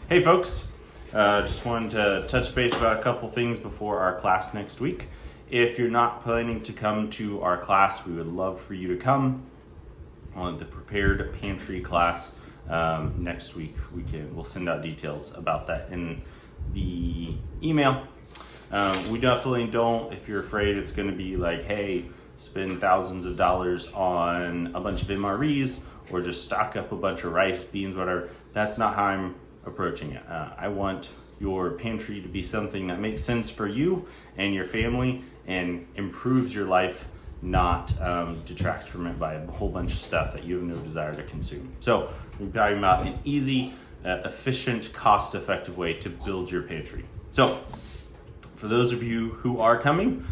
Hey folks, just wanted to touch base about a couple things before our class next week. If you're not planning to come to our class, we would love for you to come on the Prepared Pantry class next week. We'll send out details about that in the email. We definitely don't, if you're afraid it's going to be like, hey, spend thousands of dollars on a bunch of MREs or just stock up a bunch of rice, beans, whatever. That's not how I'm approaching it. I want your pantry to be something that makes sense for you and your family and improves your life, not detracts from it by a whole bunch of stuff that you have no desire to consume. So we're talking about an easy, efficient, cost-effective way to build your pantry. So for those of you who are coming,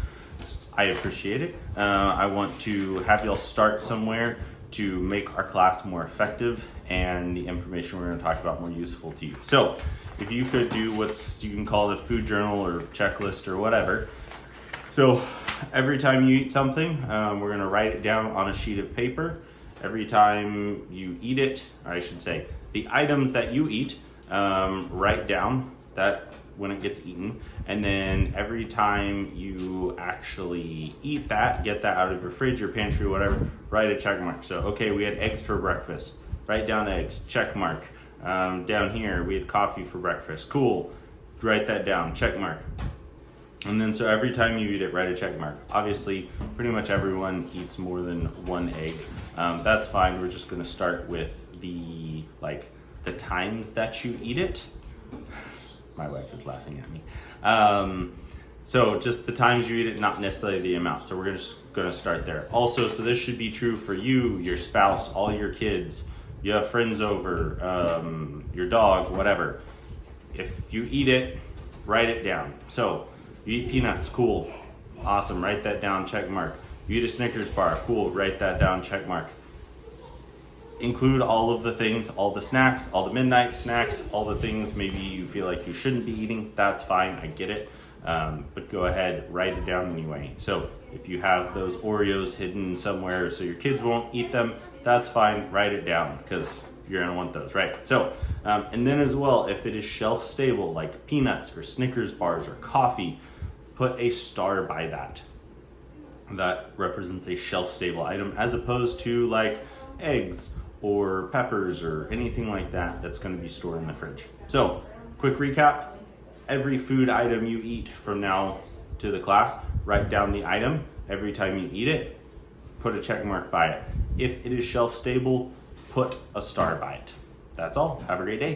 I appreciate it. I want to have y'all start somewhere to make our class more effective and the information we're going to talk about more useful to you. So if you could do you can call it a food journal or checklist or whatever. So every time you eat something, we're going to write it down on a sheet of paper. Every time you eat it, or I should say, the items that you eat, write down that when it gets eaten, and then every time you actually eat that, get that out of your fridge, your pantry, whatever, write a check mark. So, okay, we had eggs for breakfast. Write down eggs, check mark. Down here, we had coffee for breakfast. Cool, write that down, check mark. And then so every time you eat it, write a check mark. Obviously, pretty much everyone eats more than one egg. That's fine. We're just gonna start with the times that you eat it. My wife is laughing at me. So just the times you eat it, not necessarily the amount. So we're just gonna start there. Also, so this should be true for you, your spouse, all your kids, you have friends over, your dog, whatever. If you eat it, write it down. So you eat peanuts, cool, awesome, write that down, check mark. You eat a Snickers bar, cool, write that down, check mark. Include all of the things, all the snacks, all the midnight snacks, all the things maybe you feel like you shouldn't be eating, that's fine, I get it. But go ahead, write it down anyway. So if you have those Oreos hidden somewhere so your kids won't eat them, that's fine, write it down because you're gonna want those, right? So, and then as well, if it is shelf stable, like peanuts or Snickers bars or coffee, put a star by that. That represents a shelf stable item as opposed to like eggs or peppers or anything like that that's going to be stored in the fridge. So, quick recap, every food item you eat from now to the class, write down the item. Every time you eat it, put a check mark by it. If it is shelf stable, put a star by it. That's all. Have a great day.